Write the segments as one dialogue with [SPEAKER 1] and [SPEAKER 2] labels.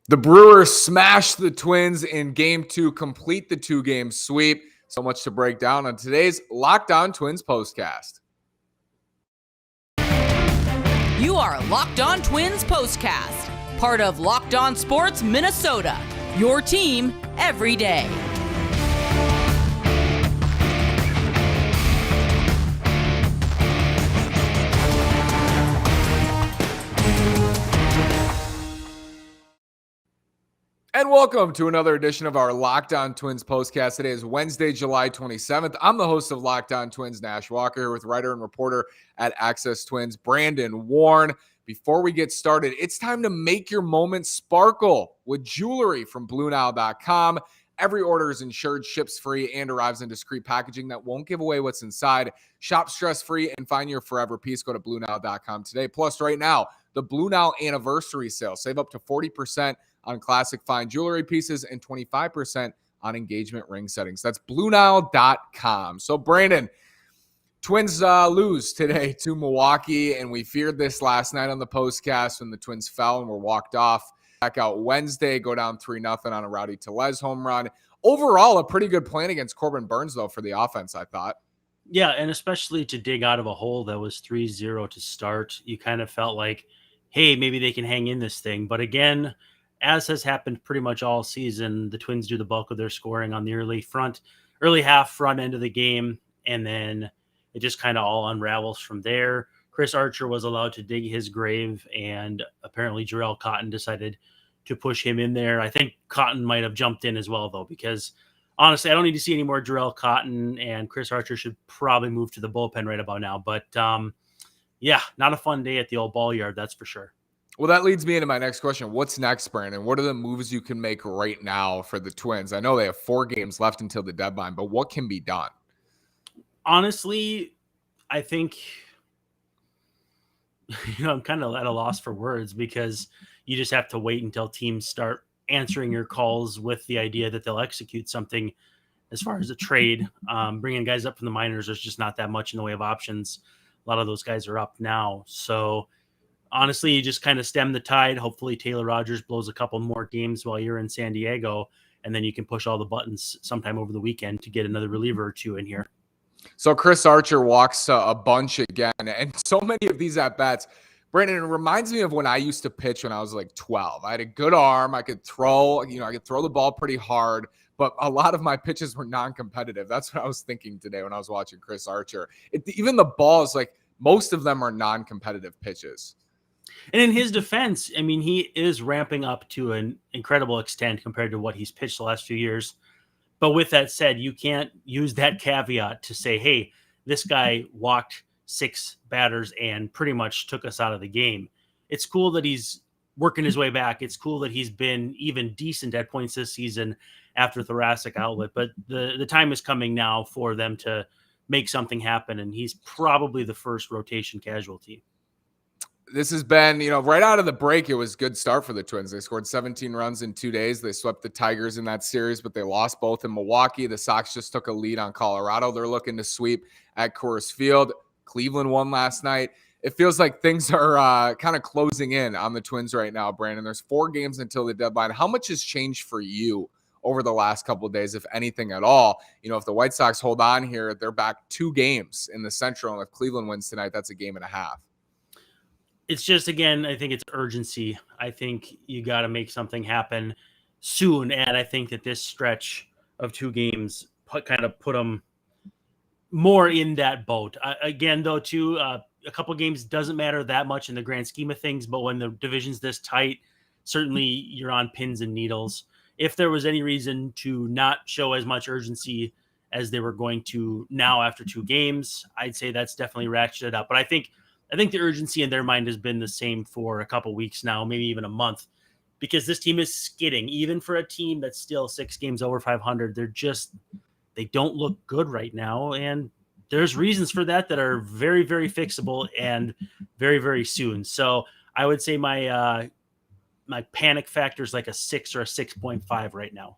[SPEAKER 1] The Brewers smashed the Twins in Game 2, complete the two-game sweep. So much to break down on today's Locked On Twins postcast.
[SPEAKER 2] You are Locked On Twins postcast, part of Locked On Sports Minnesota, your team every day.
[SPEAKER 1] And welcome to another edition of our Locked On Twins postcast. Today is Wednesday, July 27th. I'm the host of Locked On Twins, Nash Walker, here with writer and reporter at Access Twins, Brandon Warren. Before we get started, it's time to make your moment sparkle with jewelry from BlueNile.com. Every order is insured, ships free, and arrives in discreet packaging that won't give away what's inside. Shop stress-free and find your forever piece. Go to BlueNile.com today. Plus, right now, the Blue Nile anniversary sale. Save up to 40% on classic fine jewelry pieces and 25% on engagement ring settings. That's BlueNile.com. So, Brandon, Twins lose today to Milwaukee, and we feared this last night on the postcast when the Twins fell and were walked off. Back out Wednesday, go down 3-0 on a Rowdy Tellez home run. Overall, a pretty good plan against Corbin Burnes, though, for the offense, I thought.
[SPEAKER 3] Yeah, and especially to dig out of a hole that was 3-0 to start, you kind of felt like, hey, maybe they can hang in this thing. But again, as has happened pretty much all season, the Twins do the bulk of their scoring on the early half front end of the game, and then it just kind of all unravels from there. Chris Archer was allowed to dig his grave, and apparently Jharel Cotton decided to push him in there. I think Cotton might have jumped in as well, though, because honestly, I don't need to see any more Jharel Cotton, and Chris Archer should probably move to the bullpen right about now. But yeah, not a fun day at the old ball yard, that's for sure.
[SPEAKER 1] Well, that leads me into my next question. What's next, Brandon? What are the moves you can make right now for the Twins? I know they have 4 games left until the deadline, but what can be done?
[SPEAKER 3] Honestly, I think I'm kind of at a loss for words because you just have to wait until teams start answering your calls with the idea that they'll execute something as far as a trade. Bringing guys up from the minors, there's just not that much in the way of options. A lot of those guys are up now. So honestly, you just kind of stem the tide. Hopefully Taylor Rogers blows a couple more games while you're in San Diego, and then you can push all the buttons sometime over the weekend to get another reliever or two in here.
[SPEAKER 1] So Chris Archer walks a bunch again, and so many of these at-bats, Brandon, it reminds me of when I used to pitch when I was like 12. I had a good arm. I could throw, I could throw the ball pretty hard, but a lot of my pitches were non-competitive. That's what I was thinking today when I was watching Chris Archer. Even the balls, like most of them are non-competitive pitches.
[SPEAKER 3] And in his defense, I mean, he is ramping up to an incredible extent compared to what he's pitched the last few years. But with that said, you can't use that caveat to say, hey, this guy walked 6 batters and pretty much took us out of the game. It's cool that he's working his way back. It's cool that he's been even decent at points this season after thoracic outlet. But the time is coming now for them to make something happen, and he's probably the first rotation casualty.
[SPEAKER 1] This has been, right out of the break, it was a good start for the Twins. They scored 17 runs in 2 days. They swept the Tigers in that series, but they lost both in Milwaukee. The Sox just took a lead on Colorado. They're looking to sweep at Coors Field. Cleveland won last night. It feels like things are kind of closing in on the Twins right now, Brandon. There's 4 games until the deadline. How much has changed for you over the last couple of days, if anything at all? If the White Sox hold on here, they're back 2 games in the Central, and if Cleveland wins tonight, that's a game and a half.
[SPEAKER 3] It's just, again, I think it's urgency. I think you got to make something happen soon. And I think that this stretch of 2 games kind of put them more in that boat. Again, though, too, a couple games doesn't matter that much in the grand scheme of things. But when the division's this tight, certainly you're on pins and needles. If there was any reason to not show as much urgency as they were going to now after 2 games, I'd say that's definitely ratcheted up. But I think the urgency in their mind has been the same for a couple weeks now, maybe even a month, because this team is skidding. Even for a team that's still 6 games over 500, they don't look good right now. And there's reasons for that are very, very fixable and very, very soon. So I would say my panic factor is like a 6 or a 6.5 right now.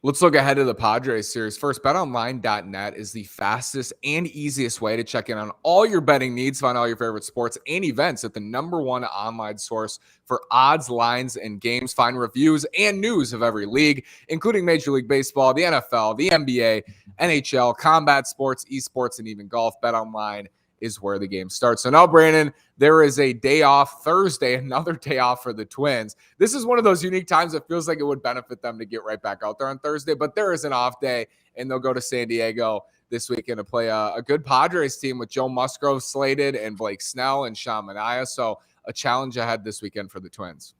[SPEAKER 1] Let's look ahead to the Padres series. First, betonline.net is the fastest and easiest way to check in on all your betting needs. Find all your favorite sports and events at the #1 online source for odds, lines, and games. Find reviews and news of every league, including Major League Baseball, the NFL, the NBA, NHL, combat sports, esports, and even golf. BetOnline is where the game starts. So now, Brandon, there is a day off Thursday, another day off for the Twins. This is one of those unique times that feels like it would benefit them to get right back out there on Thursday, but there is an off day, and they'll go to San Diego this weekend to play a good Padres team with Joe Musgrove slated and Blake Snell and Sean Manaea. So a challenge ahead this weekend for the Twins.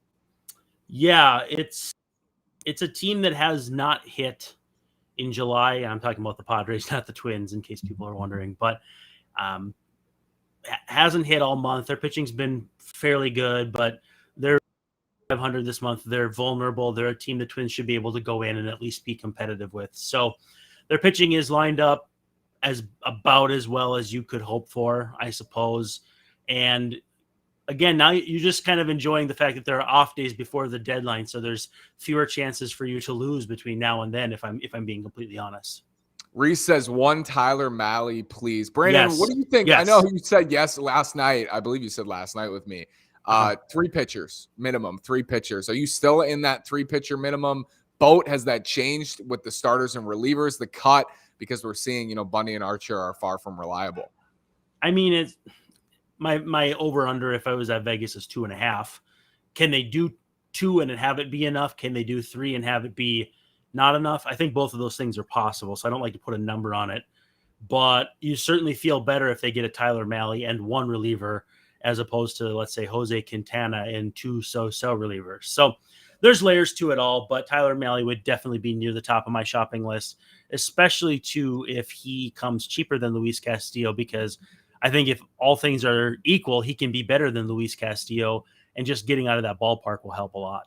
[SPEAKER 3] Yeah, it's a team that has not hit in July. I'm talking about the Padres, not the Twins, in case people are wondering, but hasn't hit all month. Their pitching's been fairly good, but they're 500 this month. They're vulnerable. They're a team the Twins should be able to go in and at least be competitive with. So their pitching is lined up as about as well as you could hope for, I suppose. And again, now you're just kind of enjoying the fact that there are off days before the deadline. So there's fewer chances for you to lose between now and then, if I'm being completely honest.
[SPEAKER 1] Reese says one Tyler Mahle, please. Brandon,
[SPEAKER 3] Yes.
[SPEAKER 1] what do you think?
[SPEAKER 3] Yes.
[SPEAKER 1] I know you said yes last night. I believe you said last night with me. 3 pitchers, minimum 3 pitchers. Are you still in that 3-pitcher minimum boat? Has that changed with the starters and relievers, the cut? Because we're seeing, Bundy and Archer are far from reliable.
[SPEAKER 3] I mean, it's my over-under, if I was at Vegas, is 2.5. Can they do 2 and have it be enough? Can they do 3 and have it be not enough? I think both of those things are possible, so I don't like to put a number on it. But you certainly feel better if they get a Tyler Mahle and 1 reliever as opposed to, let's say, Jose Quintana and 2 so-so relievers. So there's layers to it all, but Tyler Mahle would definitely be near the top of my shopping list, especially if he comes cheaper than Luis Castillo, because I think if all things are equal, he can be better than Luis Castillo, and just getting out of that ballpark will help a lot.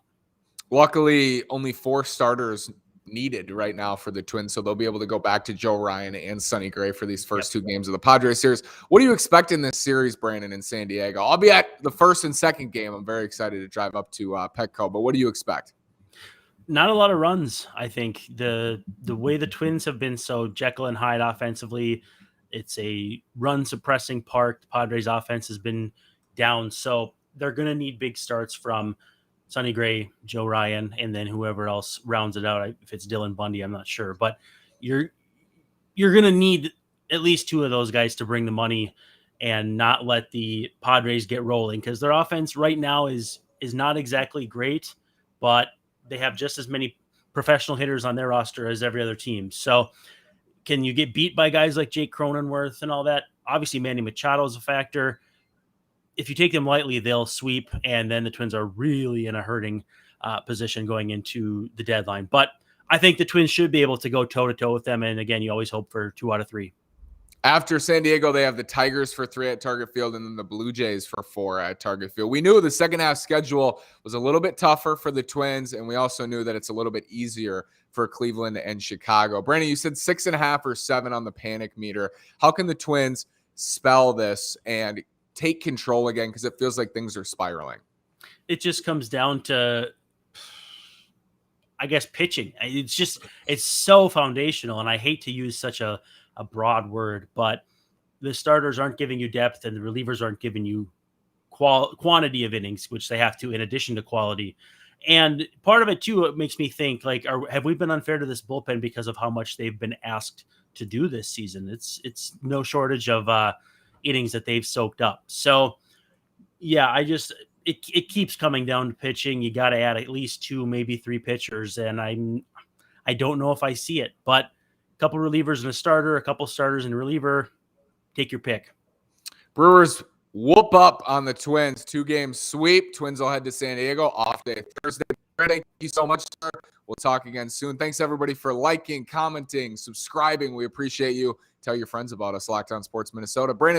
[SPEAKER 1] Luckily, only 4 starters needed right now for the Twins, so they'll be able to go back to Joe Ryan and Sonny Gray for these first 2 games of the Padres series. What do you expect in this series, Brandon, in San Diego? I'll be at the first and second game. I'm very excited to drive up to Petco, but what do you expect?
[SPEAKER 3] Not a lot of runs. I think the way the Twins have been so Jekyll and Hyde offensively, it's a run suppressing park. The Padres offense has been down, so they're going to need big starts from Sonny Gray, Joe Ryan, and then whoever else rounds it out. If it's Dylan Bundy, I'm not sure, but you're going to need at least 2 of those guys to bring the money and not let the Padres get rolling, because their offense right now is not exactly great, but they have just as many professional hitters on their roster as every other team. So can you get beat by guys like Jake Cronenworth and all that? Obviously, Manny Machado is a factor. If you take them lightly, they'll sweep, and then the Twins are really in a hurting position going into the deadline. But I think the Twins should be able to go toe-to-toe with them, and again, you always hope for 2 out of 3.
[SPEAKER 1] After San Diego, they have the Tigers for 3 at Target Field and then the Blue Jays for 4 at Target Field. We knew the second half schedule was a little bit tougher for the Twins, and we also knew that it's a little bit easier for Cleveland and Chicago. Brandon, you said 6.5 or 7 on the panic meter. How can the Twins spell this and take control again, because it feels like things are spiraling?
[SPEAKER 3] It just comes down to, I guess, pitching. It's so foundational, and I hate to use such a broad word, but the starters aren't giving you depth and the relievers aren't giving you quantity of innings, which they have to in addition to quality. And part of it too, it makes me think, like, have we been unfair to this bullpen because of how much they've been asked to do this season? It's no shortage of innings that they've soaked up. So yeah, it keeps coming down to pitching. You got to add at least 2, maybe 3 pitchers, and I don't know if I see it, but a couple relievers and a starter, a couple starters and a reliever, take your pick.
[SPEAKER 1] Brewers whoop up on the Twins, 2-game sweep. Twins will head to San Diego, off day Thursday. Thank you so much, sir. We'll talk again soon. Thanks everybody for liking, commenting, subscribing. We appreciate you. Tell your friends about us. Locked On Sports Minnesota. Brandon